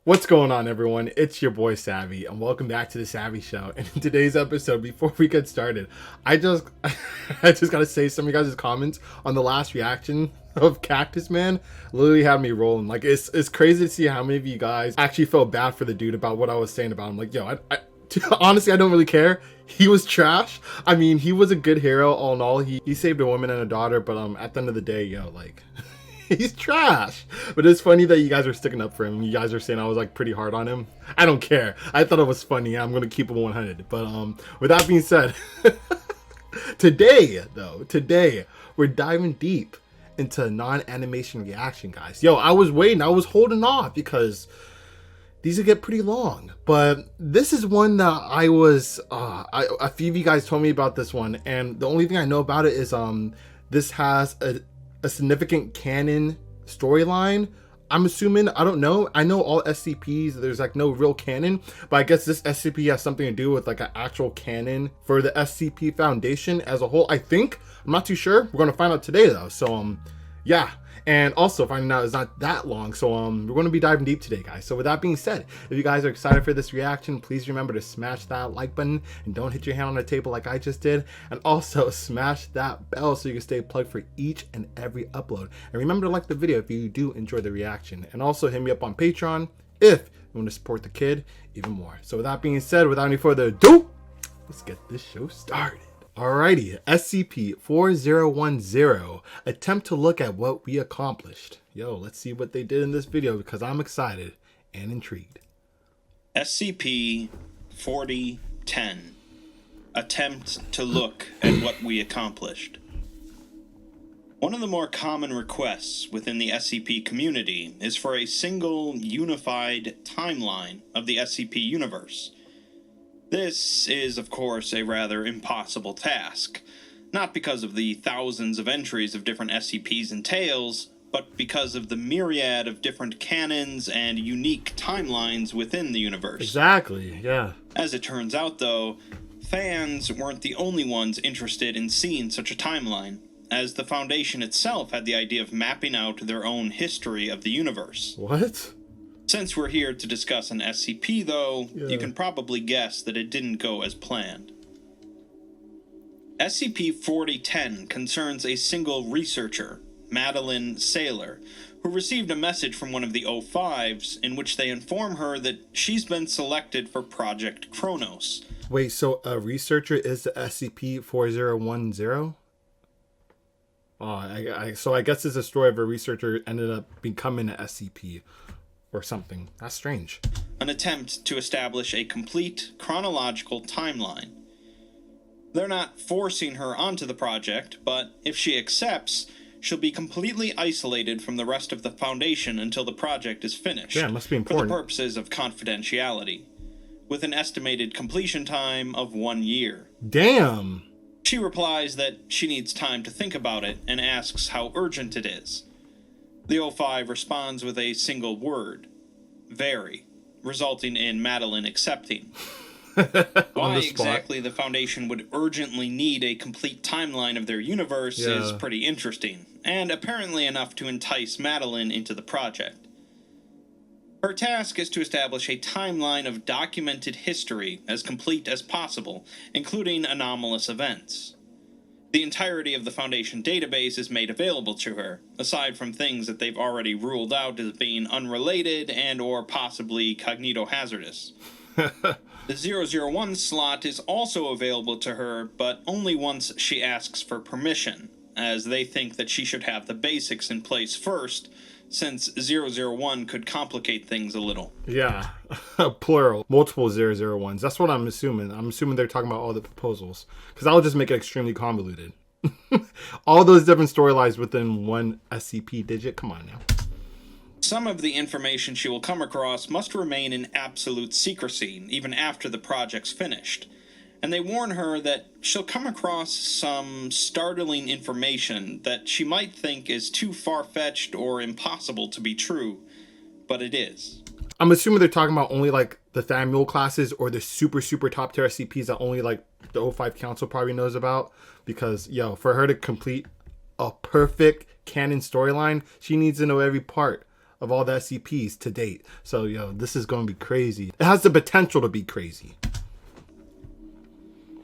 What's going on, everyone? It's your boy Savvy, and welcome back to the Savvy Show. And in today's episode, before we get started, I just gotta say, some of you guys' comments on the last reaction of Cactus Man literally had me rolling. Like, it's crazy to see how many of you guys actually felt bad for the dude about what I was saying about him. Like, yo, honestly, I don't really care. He was trash. I mean, he was a good hero all in all. He saved a woman and a daughter, but at the end of the day, yo, like. He's trash. But it's funny that you guys are sticking up for him. You guys are saying I was like pretty hard on him. I don't care. I thought it was funny. I'm gonna keep it 100. But with that being said, today we're diving deep into non-animation reaction, guys. Yo, I was waiting. I was holding off because these would get pretty long. But this is one that I was a few of you guys told me about this one, and the only thing I know about it is this has a significant canon storyline. I'm assuming, I don't know. I know all SCPs, there's like no real canon, but I guess this SCP has something to do with like an actual canon for the SCP Foundation as a whole, I think. I'm not too sure. We're gonna find out today though. So yeah. And also finding out it's not that long. So we're going to be diving deep today, guys. So with that being said, if you guys are excited for this reaction, please remember to smash that like button and don't hit your hand on the table like I just did. And also smash that bell so you can stay plugged for each and every upload. And remember to like the video if you do enjoy the reaction. And also hit me up on Patreon if you want to support the kid even more. So with that being said, without any further ado, let's get this show started. Alrighty, SCP-4010, attempt to look at what we accomplished. Yo, let's see what they did in this video because I'm excited and intrigued. SCP-4010, attempt to look at what we accomplished. One of the more common requests within the SCP community is for a single, unified timeline of the SCP universe. This is, of course, a rather impossible task, not because of the thousands of entries of different SCPs and tales, but because of the myriad of different canons and unique timelines within the universe. Exactly, yeah. As it turns out, though, fans weren't the only ones interested in seeing such a timeline, as the Foundation itself had the idea of mapping out their own history of the universe. What? Since we're here to discuss an SCP, though, you can probably guess that it didn't go as planned. SCP-4010 concerns a single researcher, Madeline Saylor, who received a message from one of the O5s in which they inform her that she's been selected for Project Kronos. Wait, so a researcher is the SCP-4010? Oh, so I guess it's a story of a researcher ended up becoming an SCP. Or something. That's strange. An attempt to establish a complete chronological timeline. They're not forcing her onto the project, but if she accepts, she'll be completely isolated from the rest of the Foundation until the project is finished. Yeah, it must be important. For the purposes of confidentiality, with an estimated completion time of 1 year. Damn! She replies that she needs time to think about it and asks how urgent it is. The O5 responds with a single word, very, resulting in Madeline accepting. Why exactly the Foundation would urgently need a complete timeline of their universe is pretty interesting, and apparently enough to entice Madeline into the project. Her task is to establish a timeline of documented history as complete as possible, including anomalous events. The entirety of the Foundation database is made available to her, aside from things that they've already ruled out as being unrelated and or possibly cognitohazardous. The 001 slot is also available to her, but only once she asks for permission, as they think that she should have the basics in place first, since 001 could complicate things a little. Yeah, plural, multiple 001s. That's what I'm assuming. I'm assuming they're talking about all the proposals, because that would just make it extremely convoluted. All those different storylines within one SCP digit. Come on now. Some of the information she will come across must remain in absolute secrecy, even after the project's finished. And they warn her that she'll come across some startling information that she might think is too far-fetched or impossible to be true, but it is. I'm assuming they're talking about only like the Thamul classes or the super top tier SCPs that only like the O5 Council probably knows about, because yo, for her to complete a perfect canon storyline, she needs to know every part of all the SCPs to date. So, this is going to be crazy. It has the potential to be crazy.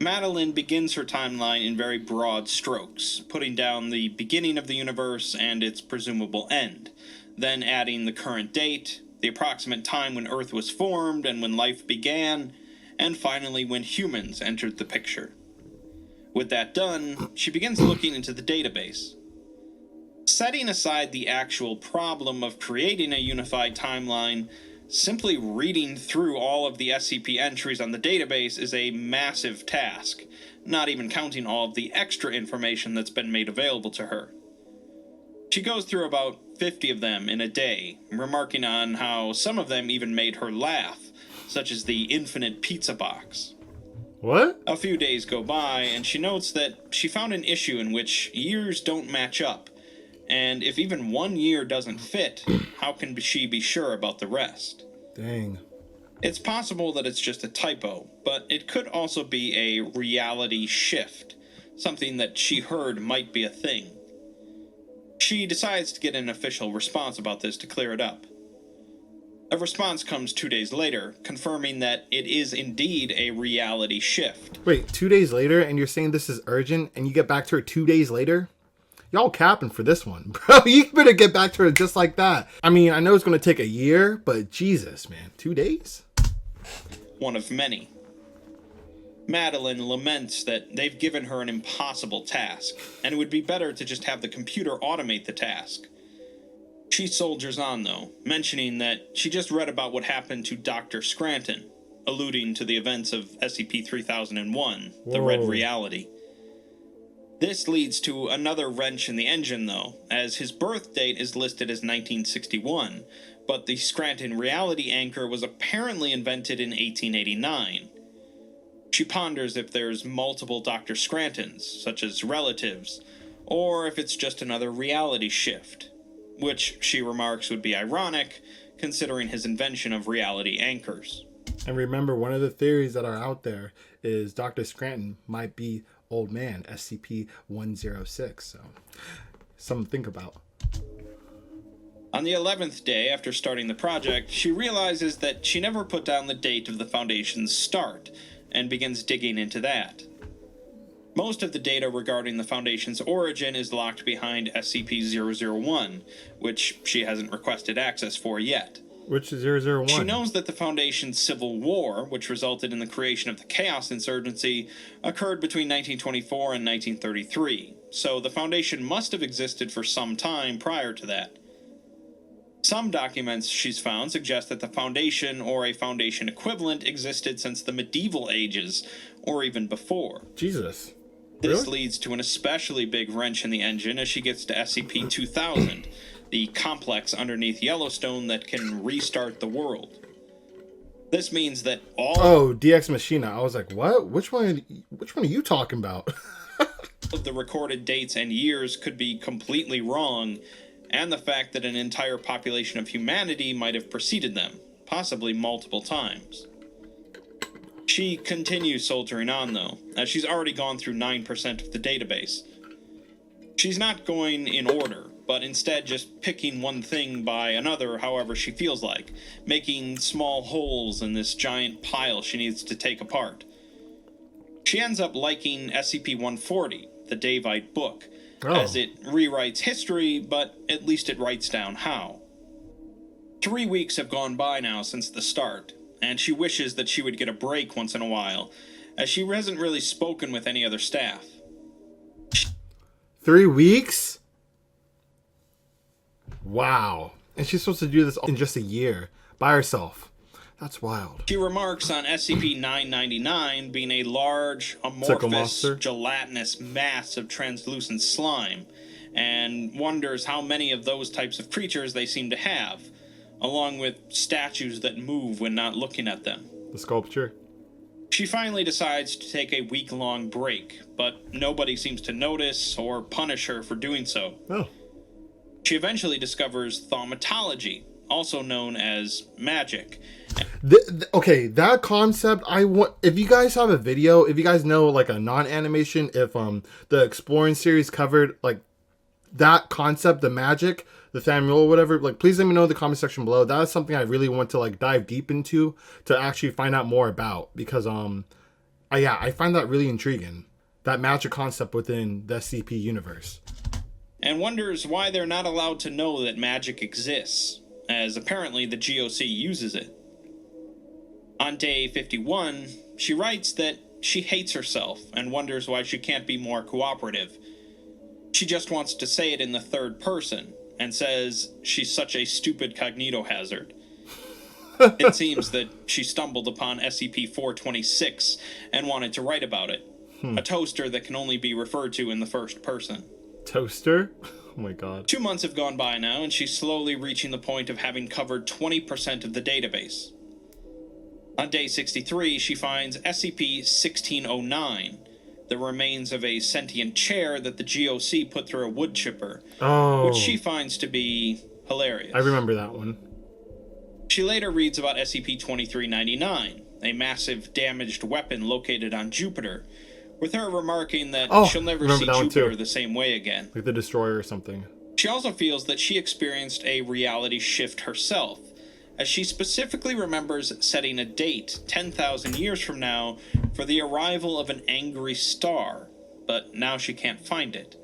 Madeline begins her timeline in very broad strokes, putting down the beginning of the universe and its presumable end, then adding the current date, the approximate time when Earth was formed and when life began, and finally when humans entered the picture. With that done, she begins looking into the database. Setting aside the actual problem of creating a unified timeline, simply reading through all of the SCP entries on the database is a massive task, not even counting all of the extra information that's been made available to her. She goes through about 50 of them in a day, remarking on how some of them even made her laugh, such as the infinite pizza box. What? A few days go by, and she notes that she found an issue in which years don't match up, and if even 1 year doesn't fit, how can she be sure about the rest? Dang. It's possible that it's just a typo, but it could also be a reality shift, something that she heard might be a thing. She decides to get an official response about this to clear it up. A response comes 2 days later, confirming that it is indeed a reality shift. Wait, 2 days later, and you're saying this is urgent, and you get back to her 2 days later? Y'all capping for this one, bro. You better get back to her just like that. I mean, I know it's going to take a year, but Jesus, man. 2 days? One of many. Madeline laments that they've given her an impossible task, and it would be better to just have the computer automate the task. She soldiers on, though, mentioning that she just read about what happened to Dr. Scranton, alluding to the events of SCP-4001, the Red Reality. This leads to another wrench in the engine, though, as his birth date is listed as 1961, but the Scranton reality anchor was apparently invented in 1889. She ponders if there's multiple Dr. Scrantons, such as relatives, or if it's just another reality shift, which she remarks would be ironic, considering his invention of reality anchors. And remember, one of the theories that are out there is Dr. Scranton might be Old Man, SCP-106. So, something to think about. On the 11th day after starting the project, she realizes that she never put down the date of the Foundation's start, and begins digging into that. Most of the data regarding the Foundation's origin is locked behind SCP-001, which she hasn't requested access for yet. Which is 001? She knows that the Foundation's civil war, which resulted in the creation of the Chaos Insurgency, occurred between 1924 and 1933, so the Foundation must have existed for some time prior to that. Some documents she's found suggest that the Foundation or a Foundation equivalent existed since the medieval ages, or even before. Jesus. This Really? leads to an especially big wrench in the engine as she gets to SCP-2000, the complex underneath Yellowstone that can restart the world. This means that all DX Machina. I was like, what? Which one are you talking about? of the recorded dates and years could be completely wrong, and the fact that an entire population of humanity might have preceded them, possibly multiple times. She continues soldiering on, though, as she's already gone through 9% of the database. She's not going in order, but instead just picking one thing by another however she feels like, making small holes in this giant pile she needs to take apart. She ends up liking SCP-140, the Davite book, as it rewrites history, but at least it writes down how. 3 weeks have gone by now since the start, and she wishes that she would get a break once in a while, as she hasn't really spoken with any other staff. 3 weeks? Wow. And she's supposed to do this in just a year, by herself. That's wild. She remarks on SCP-999 being a large, amorphous, gelatinous mass of translucent slime, and wonders how many of those types of creatures they seem to have, along with statues that move when not looking at them. The sculpture. She finally decides to take a week-long break, but nobody seems to notice or punish her for doing so. Oh. She eventually discovers thaumatology, also known as magic. Okay, that concept, if you guys have a video, if you guys know like a non-animation, if the Exploring series covered like that concept, the magic, the Samuel or whatever, like, please let me know in the comment section below. That is something I really want to, like, dive deep into to actually find out more about, because I find that really intriguing, that magic concept within the SCP universe. And wonders why they're not allowed to know that magic exists, as apparently the GOC uses it. On day 51, she writes that she hates herself and wonders why she can't be more cooperative. She just wants to say it in the third person, and says she's such a stupid cognito hazard. It seems that she stumbled upon SCP-4010 and wanted to write about it. A toaster that can only be referred to in the first person. Toaster? Oh my god. 2 months have gone by now, and she's slowly reaching the point of having covered 20% of the database. On day 63, she finds SCP-1609, the remains of a sentient chair that the GOC put through a wood chipper, which she finds to be hilarious. I remember that one. She later reads about SCP-2399, a massive damaged weapon located on Jupiter, with her remarking that she'll never see Jupiter the same way again. Like the Destroyer or something. She also feels that she experienced a reality shift herself, as she specifically remembers setting a date 10,000 years from now for the arrival of an angry star, but now she can't find it.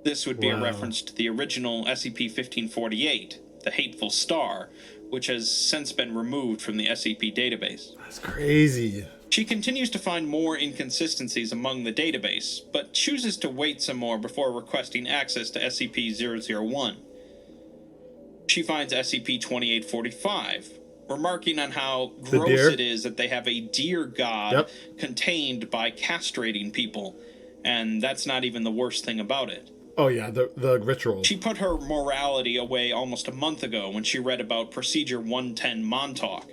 This would be a reference to the original SCP-1548, the Hateful Star, which has since been removed from the SCP database. That's crazy. She continues to find more inconsistencies among the database, but chooses to wait some more before requesting access to SCP-001. She finds SCP-2845, remarking on how gross it is that they have a deer god contained by castrating people, and that's not even the worst thing about it. Oh yeah, the ritual. She put her morality away almost a month ago when she read about Procedure 110 Montauk.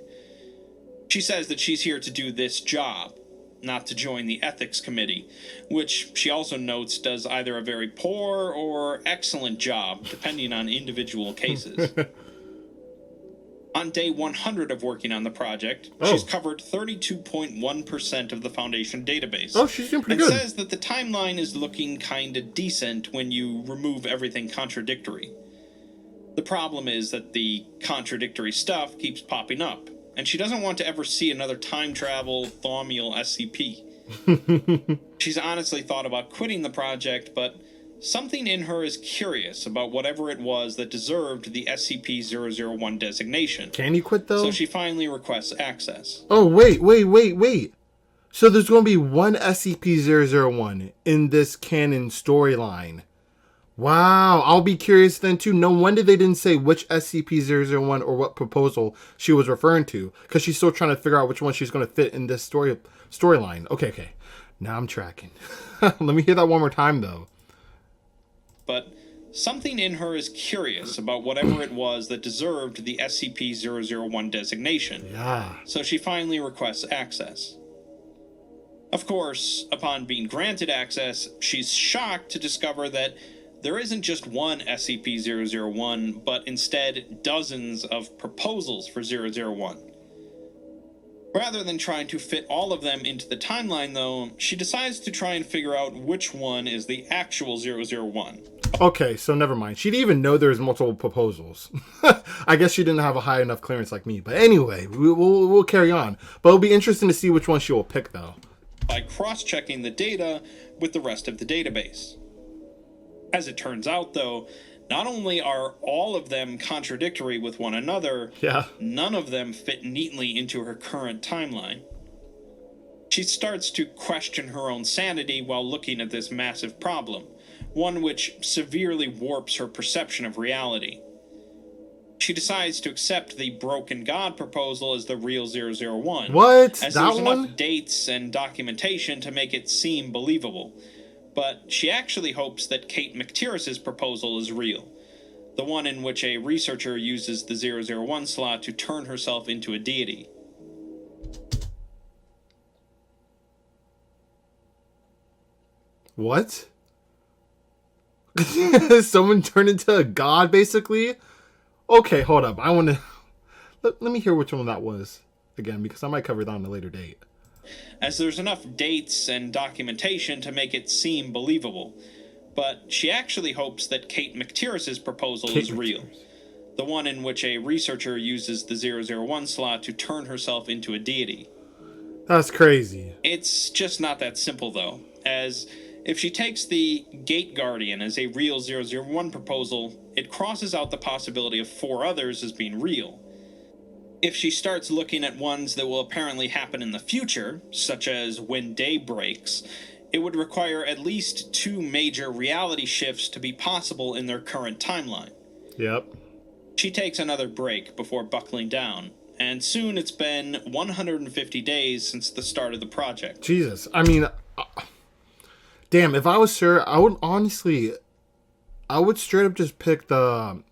She says that she's here to do this job, not to join the ethics committee, which she also notes does either a very poor or excellent job, depending on individual cases. On day 100 of working on the project, she's covered 32.1% of the Foundation database. Oh, she's doing pretty good. And says that the timeline is looking kinda decent when you remove everything contradictory. The problem is that the contradictory stuff keeps popping up, and she doesn't want to ever see another time travel Thaumiel SCP. She's honestly thought about quitting the project, but something in her is curious about whatever it was that deserved the SCP-001 designation. Can you quit, though? So she finally requests access. Oh, wait. So there's going to be one SCP-001 in this canon storyline. Wow, I'll be curious then too. No wonder they didn't say which SCP-001 or what proposal she was referring to, because she's still trying to figure out which one she's going to fit in this storyline. Okay. Now I'm tracking. Let me hear that one more time, though. But something in her is curious about whatever it was that deserved the SCP-001 designation. Yeah. So she finally requests access. Of course, upon being granted access, she's shocked to discover that there isn't just one SCP-001, but instead dozens of proposals for 001. Rather than trying to fit all of them into the timeline, though, she decides to try and figure out which one is the actual 001. Okay, so never mind. She didn't even know there was multiple proposals. I guess she didn't have a high enough clearance like me. But anyway, we'll carry on. But it'll be interesting to see which one she will pick, though. By cross-checking the data with the rest of the database. As it turns out, though, not only are all of them contradictory with one another, none of them fit neatly into her current timeline. She starts to question her own sanity while looking at this massive problem, one which severely warps her perception of reality. She decides to accept the Broken God proposal as the real 001. What? As that there's one? enough dates and documentation to make it seem believable. But she actually hopes that Kate McTierris's proposal is real, the one in which a researcher uses the 001 slot to turn herself into a deity. What? Someone turned into a god, basically? Okay, hold up. I want to... Let me hear which one that was again, because I might cover that on a later date. As there's enough dates and documentation to make it seem believable. but she actually hopes that Kate McTierris's proposal is real. The one in which a researcher uses the 001 slot to turn herself into a deity. That's crazy. It's just not that simple, though, as if she takes the Gate Guardian as a real 001 proposal, it crosses out the possibility of 4 others as being real. If she starts looking at ones that will apparently happen in the future, such as when day breaks, it would require at least 2 major reality shifts to be possible in their current timeline. Yep. She takes another break before buckling down, and soon it's been 150 days since the start of the project. Jesus. I mean, damn, if I was sure, I would straight up just pick the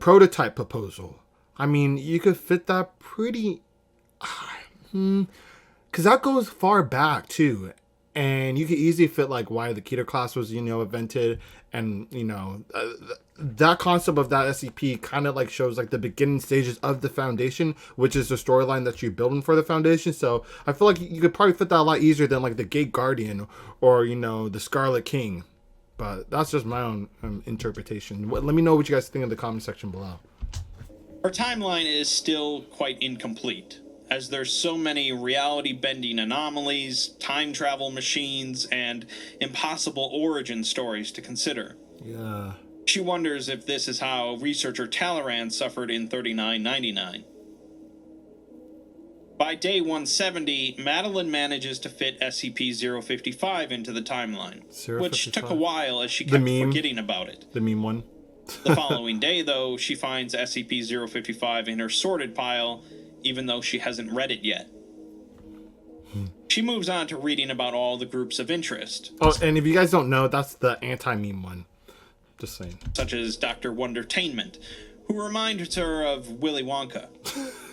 prototype proposal. I mean, you could fit that pretty... Because that goes far back, too. And you could easily fit, like, why the Keter class was, invented. And, that concept of that SCP kind of, like, shows, like, the beginning stages of the Foundation, which is the storyline that you're building for the Foundation. So I feel like you could probably fit that a lot easier than, like, the Gate Guardian or, the Scarlet King. But that's just my own interpretation. Let me know what you guys think in the comment section below. Her timeline is still quite incomplete, as there's so many reality-bending anomalies, time travel machines, and impossible origin stories to consider. Yeah. She wonders if this is how researcher Talleyrand suffered in 3999. By day 170, Madeline manages to fit SCP-055 into the timeline, 055? Which took a while as she kept forgetting about it. The meme one. The following day, though, she finds SCP-055 in her sorted pile, even though she hasn't read it yet. She moves on to reading about all the groups of interest. Oh, and if you guys don't know, that's the anti-meme one. Just saying. Such as Dr. Wondertainment, who reminds her of Willy Wonka.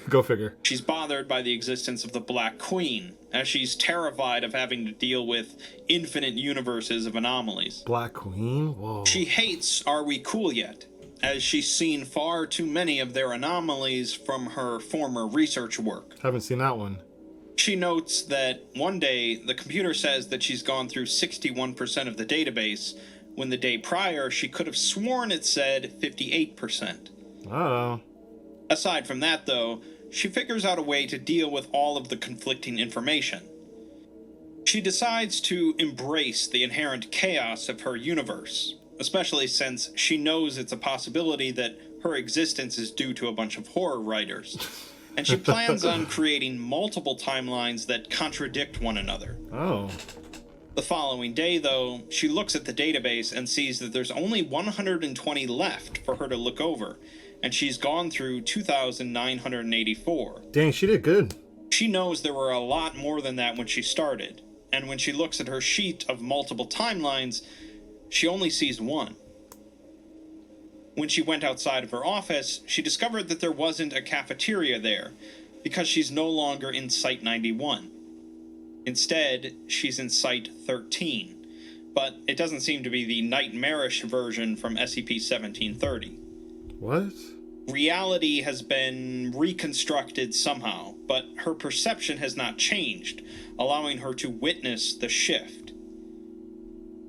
Go figure. She's bothered by the existence of the Black Queen, as she's terrified of having to deal with infinite universes of anomalies. Black Queen? Whoa. She hates Are We Cool Yet?, as she's seen far too many of their anomalies from her former research work. Haven't seen that one. She notes that one day the computer says that she's gone through 61% of the database, when the day prior she could have sworn it said 58%. Oh. Aside from that, though, she figures out a way to deal with all of the conflicting information. She decides to embrace the inherent chaos of her universe, especially since she knows it's a possibility that her existence is due to a bunch of horror writers. And she plans on creating multiple timelines that contradict one another. Oh. The following day, though, she looks at the database and sees that there's only 120 left for her to look over, and she's gone through 2,984. Dang, she did good. She knows there were a lot more than that when she started, and when she looks at her sheet of multiple timelines, she only sees one. When she went outside of her office, she discovered that there wasn't a cafeteria there, because she's no longer in Site 91. Instead, she's in Site 13, but it doesn't seem to be the nightmarish version from SCP-1730. What? Reality has been reconstructed somehow, but her perception has not changed, allowing her to witness the shift.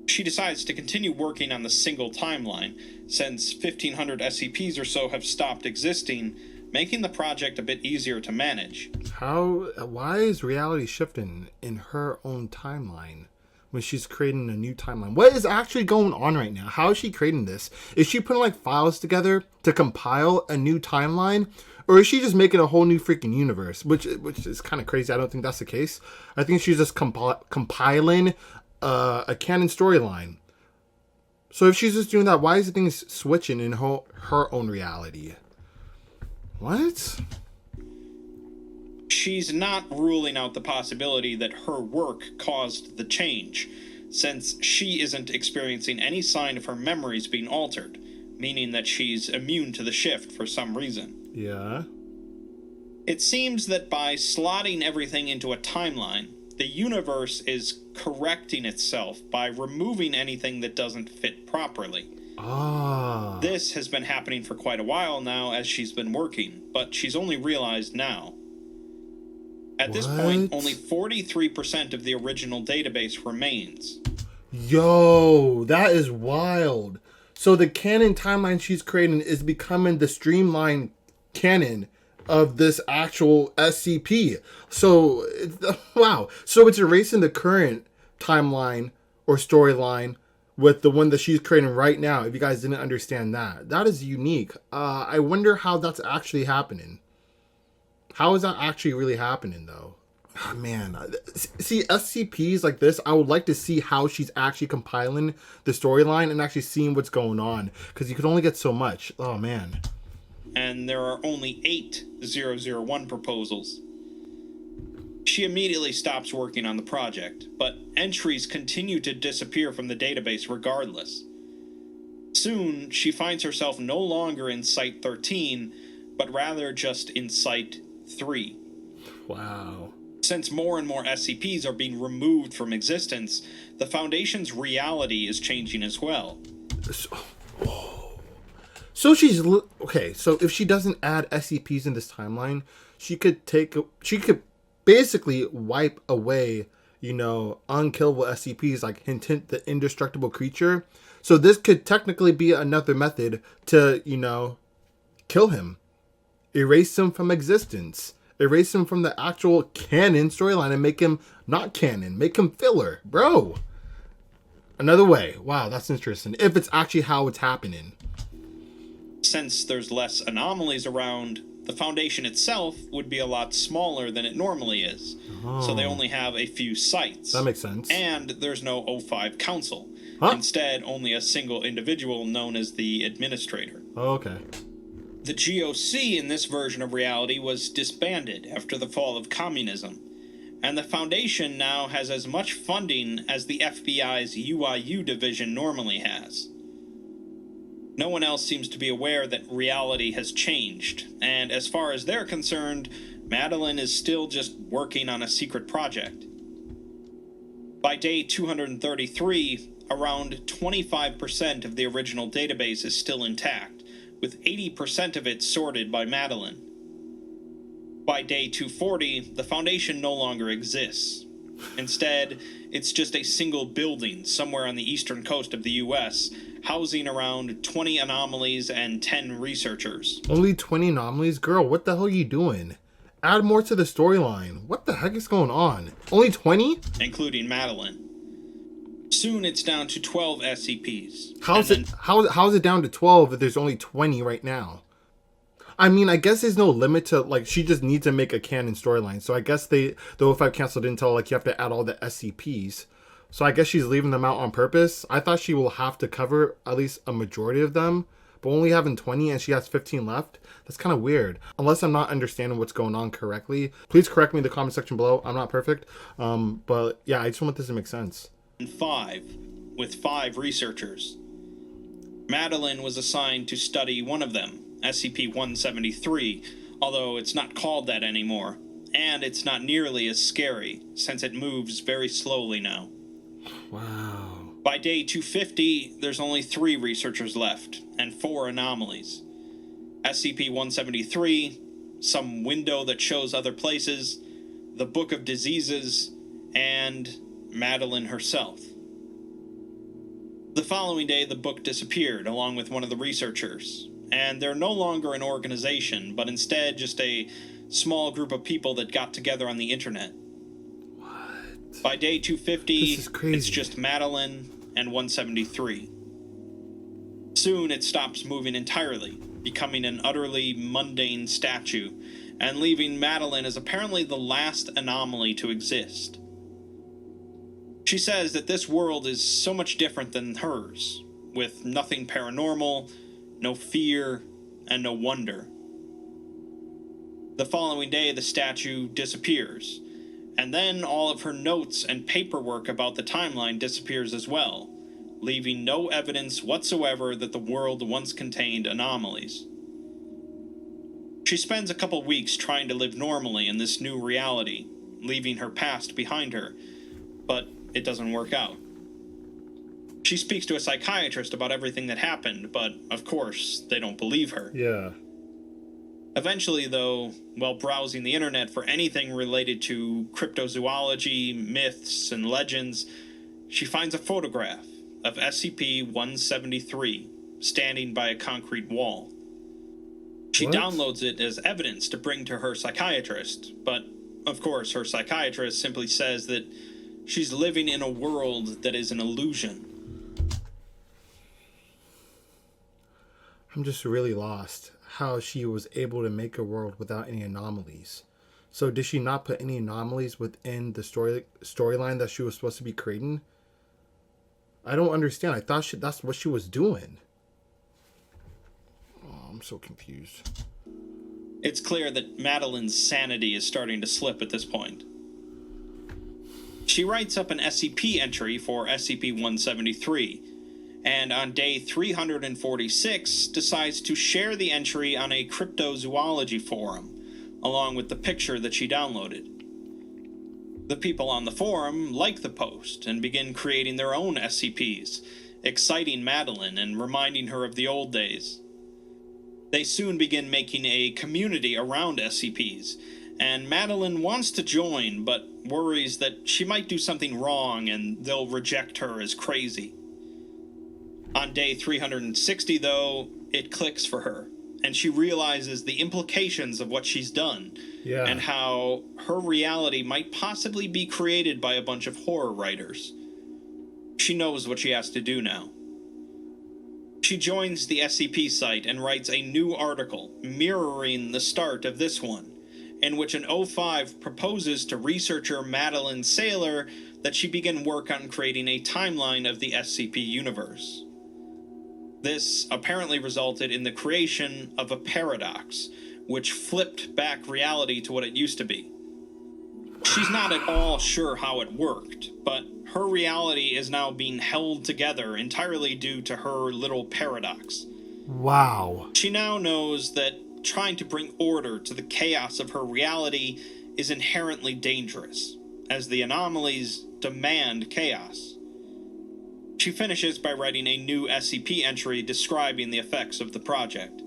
She decides to continue working on the single timeline, since 1,500 SCPs or so have stopped existing, making the project a bit easier to manage. Why is reality shifting in her own timeline when she's creating a new timeline? What is actually going on right now? How is she creating this? Is she putting like files together to compile a new timeline? Or is she just making a whole new freaking universe? Which is kind of crazy. I don't think that's the case. I think she's just compiling a canon storyline. So if she's just doing that, why is the things switching in her own reality? What? She's not ruling out the possibility that her work caused the change, since she isn't experiencing any sign of her memories being altered, meaning that she's immune to the shift for some reason. Yeah. It seems that by slotting everything into a timeline, the universe is correcting itself by removing anything that doesn't fit properly. Ah. This has been happening for quite a while now as she's been working, but she's only realized now. At this point, only 43% of the original database remains. Yo, that is wild. So the canon timeline she's creating is becoming the streamlined canon of this actual SCP. So, wow. So it's erasing the current timeline or storyline with the one that she's creating right now. If you guys didn't understand that, that is unique. I wonder how that's actually happening. How is that actually really happening, though? Oh, man, see SCPs like this. I would like to see how she's actually compiling the storyline and actually seeing what's going on, because you could only get so much. Oh man. And there are only 8 001 proposals. She immediately stops working on the project, but entries continue to disappear from the database regardless. Soon, she finds herself no longer in Site 13, but rather just in Site 3. Wow. Since more and more SCPs are being removed from existence, the Foundation's reality is changing as well. So she's okay. So if she doesn't add SCPs in this timeline, she could basically wipe away, unkillable SCPs, like hint the indestructible creature. So this could technically be another method to, kill him, erase him from existence, erase him from the actual canon storyline, and make him not canon, make him filler, bro. Another way. Wow, that's interesting. If it's actually how it's happening. Since there's less anomalies around, the Foundation itself would be a lot smaller than it normally is. Oh. So they only have a few sites. That makes sense. And there's no O5 Council. Huh? Instead, only a single individual known as the Administrator. Oh, okay. The GOC in this version of reality was disbanded after the fall of communism, and the Foundation now has as much funding as the FBI's UIU division normally has. No one else seems to be aware that reality has changed, and as far as they're concerned, Madeline is still just working on a secret project. By day 233, around 25% of the original database is still intact, with 80% of it sorted by Madeline. By day 240, the Foundation no longer exists. Instead, it's just a single building somewhere on the eastern coast of the US, housing around 20 anomalies and 10 researchers. Only 20 anomalies? Girl, what the hell are you doing? Add more to the storyline. What the heck is going on? Only 20? Including Madeline. Soon it's down to 12 SCPs. How is it down to 12 if there's only 20 right now? I mean, I guess there's no limit to, like, she just needs to make a canon storyline. So I guess the O5 Council didn't tell, like, you have to add all the SCPs. So I guess she's leaving them out on purpose. I thought she will have to cover at least a majority of them, but only having 20 and she has 15 left, that's kind of weird. Unless I'm not understanding what's going on correctly. Please correct me in the comment section below. I'm not perfect. But yeah, I just want this to make sense. 5, with 5 researchers. Madeline was assigned to study one of them, SCP-173, although it's not called that anymore, and it's not nearly as scary, since it moves very slowly now. Wow. By day 250, there's only 3 researchers left, and 4 anomalies. SCP-173, some window that shows other places, the Book of Diseases, and Madeline herself. The following day, the book disappeared, along with one of the researchers, and they're no longer an organization, but instead just a small group of people that got together on the internet. What? By day 250, this is crazy. It's just Madeline and 173. Soon it stops moving entirely, becoming an utterly mundane statue, and leaving Madeline as apparently the last anomaly to exist. She says that this world is so much different than hers, with nothing paranormal, no fear, and no wonder. The following day, the statue disappears, and then all of her notes and paperwork about the timeline disappears as well, leaving no evidence whatsoever that the world once contained anomalies. She spends a couple weeks trying to live normally in this new reality, leaving her past behind her, but it doesn't work out. She speaks to a psychiatrist about everything that happened, but, of course, they don't believe her. Yeah. Eventually, though, while browsing the internet for anything related to cryptozoology, myths, and legends, she finds a photograph of SCP-173 standing by a concrete wall. She downloads it as evidence to bring to her psychiatrist, but of course her psychiatrist simply says that she's living in a world that is an illusion. I'm just really lost how she was able to make a world without any anomalies. So did she not put any anomalies within the storyline that she was supposed to be creating? I don't understand. I thought that's what she was doing. Oh, I'm so confused. It's clear that Madeline's sanity is starting to slip at this point. She writes up an SCP entry for SCP-173, and on day 346 decides to share the entry on a cryptozoology forum, along with the picture that she downloaded. The people on the forum like the post and begin creating their own SCPs, exciting Madeline and reminding her of the old days. They soon begin making a community around SCPs, and Madeline wants to join, but worries that she might do something wrong and they'll reject her as crazy. On day 360, though, it clicks for her, and she realizes the implications of what she's done, and how her reality might possibly be created by a bunch of horror writers. She knows what she has to do now. She joins the SCP site and writes a new article mirroring the start of this one, in which an O5 proposes to researcher Madeline Saylor that she begin work on creating a timeline of the SCP universe. This apparently resulted in the creation of a paradox, which flipped back reality to what it used to be. She's not at all sure how it worked, but her reality is now being held together entirely due to her little paradox. Wow. She now knows that trying to bring order to the chaos of her reality is inherently dangerous, as the anomalies demand chaos. She finishes by writing a new SCP entry describing the effects of the project.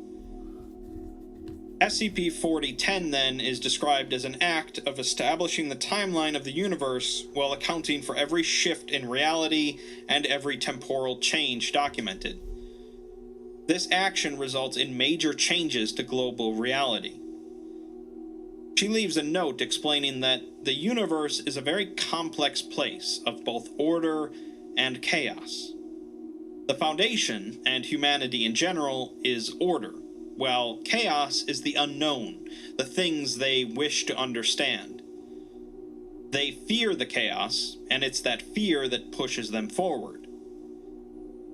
SCP-4010 then is described as an act of establishing the timeline of the universe while accounting for every shift in reality and every temporal change documented. This action results in major changes to global reality. She leaves a note explaining that the universe is a very complex place of both order and chaos. The Foundation, and humanity in general, is order, while chaos is the unknown, the things they wish to understand. They fear the chaos, and it's that fear that pushes them forward.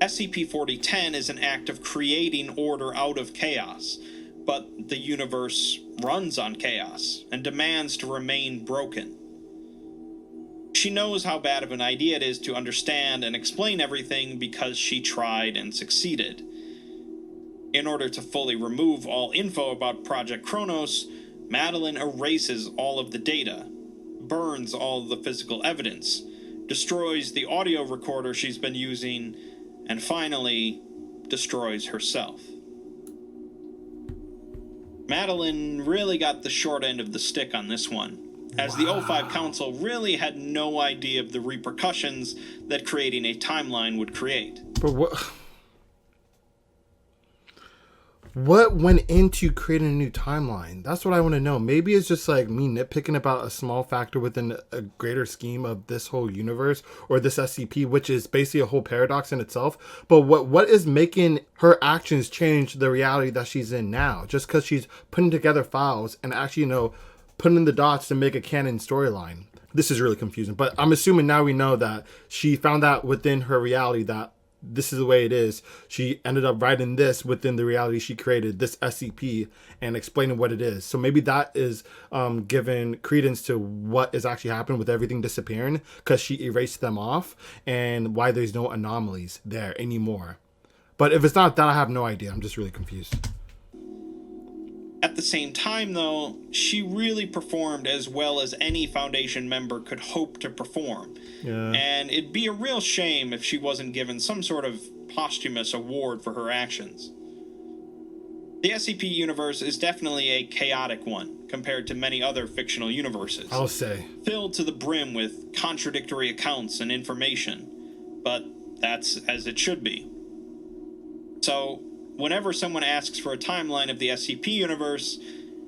SCP-4010 is an act of creating order out of chaos, but the universe runs on chaos and demands to remain broken. She knows how bad of an idea it is to understand and explain everything because she tried and succeeded. In order to fully remove all info about Project Kronos, Madeline erases all of the data, burns all of the physical evidence, destroys the audio recorder she's been using, and finally, destroys herself. Madeline really got the short end of the stick on this one, as the O5 Council really had no idea of the repercussions that creating a timeline would create. But what went into creating a new timeline? That's what I want to know. Maybe it's just like me nitpicking about a small factor within a greater scheme of this whole universe or this SCP, which is basically a whole paradox in itself. But what is making her actions change the reality that she's in now? Just because she's putting together files and actually, putting the dots to make a canon storyline. This is really confusing, but I'm assuming now we know that she found out within her reality that this is the way it is. She ended up writing this within the reality she created, this SCP, and explaining what it is. So maybe that is giving credence to what is actually happening with everything disappearing, because she erased them off, and why there's no anomalies there anymore. But if it's not that, I have no idea. I'm just really confused. At the same time, though, she really performed as well as any Foundation member could hope to perform. Yeah. And it'd be a real shame if she wasn't given some sort of posthumous award for her actions. The SCP universe is definitely a chaotic one compared to many other fictional universes. I'll say. Filled to the brim with contradictory accounts and information. but that's as it should be. So, whenever someone asks for a timeline of the SCP universe,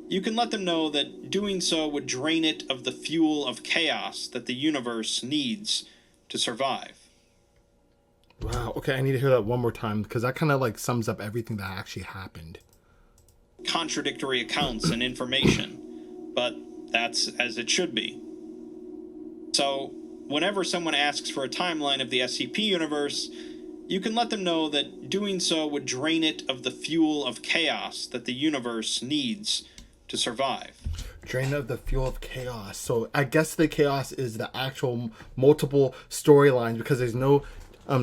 you can let them know that doing so would drain it of the fuel of chaos that the universe needs to survive. Wow. Okay, I need to hear that one more time because that kind of like sums up everything that actually happened. Contradictory accounts and information, but that's as it should be. So, whenever someone asks for a timeline of the SCP universe, you can let them know that doing so would drain it of the fuel of chaos that the universe needs to survive. Drain of the fuel of chaos. So I guess the chaos is the actual multiple storylines because there's no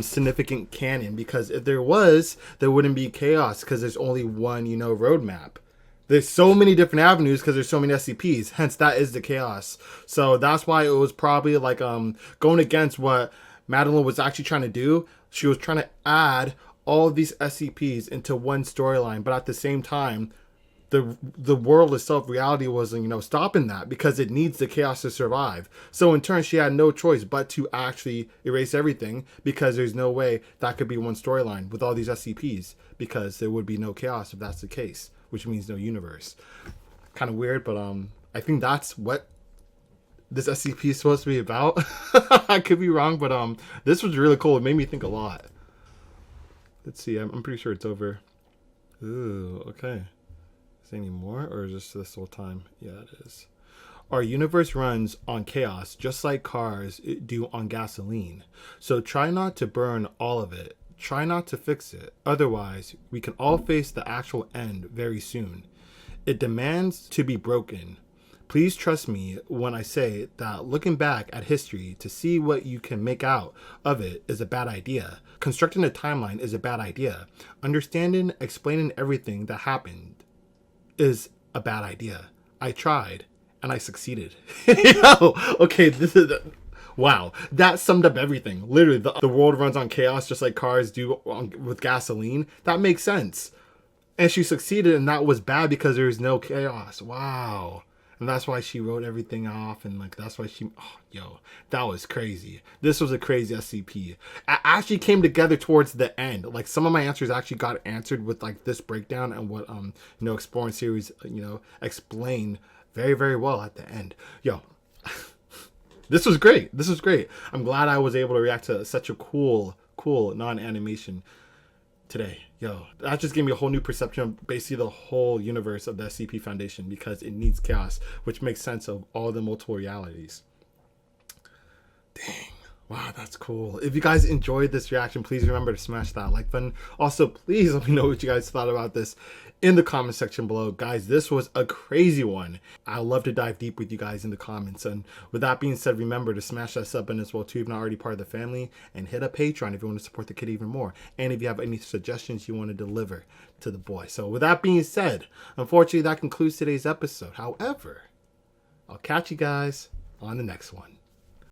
significant canon. Because if there was, there wouldn't be chaos because there's only one, roadmap. There's so many different avenues because there's so many SCPs. Hence, that is the chaos. So that's why it was probably like going against what Madeline was actually trying to do. She was trying to add all of these SCPs into one storyline, but at the same time, the world itself, reality wasn't, stopping that because it needs the chaos to survive. So in turn, she had no choice but to actually erase everything because there's no way that could be one storyline with all these SCPs because there would be no chaos if that's the case, which means no universe. Kind of weird, but I think that's what this SCP is supposed to be about. I could be wrong, but this was really cool. It made me think a lot. Let's see. I'm pretty sure it's over. Ooh, okay. Is there any more, or is this whole time? Yeah, it is. Our universe runs on chaos, just like cars do on gasoline. So try not to burn all of it. Try not to fix it. Otherwise, we can all face the actual end very soon. It demands to be broken. Please trust me when I say that looking back at history to see what you can make out of it is a bad idea. Constructing a timeline is a bad idea. Understanding, explaining everything that happened is a bad idea. I tried and I succeeded. Okay, this is wow. That summed up everything. Literally, the world runs on chaos just like cars do with gasoline. That makes sense. And she succeeded, and that was bad because there's no chaos. Wow. And that's why she wrote everything off, and that's why that was crazy. This was a crazy SCP. It actually came together towards the end. Like some of my answers actually got answered with this breakdown and what Exploring series explained very, very well at the end. This was great. I'm glad I was able to react to such a cool non-animation today. That just gave me a whole new perception of basically the whole universe of the SCP Foundation because it needs chaos, which makes sense of all the multiple realities. Dang. Wow, that's cool. If you guys enjoyed this reaction, please remember to smash that like button. Also, please let me know what you guys thought about this in the comment section below. Guys, this was a crazy one. I love to dive deep with you guys in the comments. And with that being said, remember to smash that sub button as well too if you're not already part of the family. And hit up Patreon if you want to support the kid even more. And if you have any suggestions you want to deliver to the boy. So with that being said, unfortunately, that concludes today's episode. However, I'll catch you guys on the next one.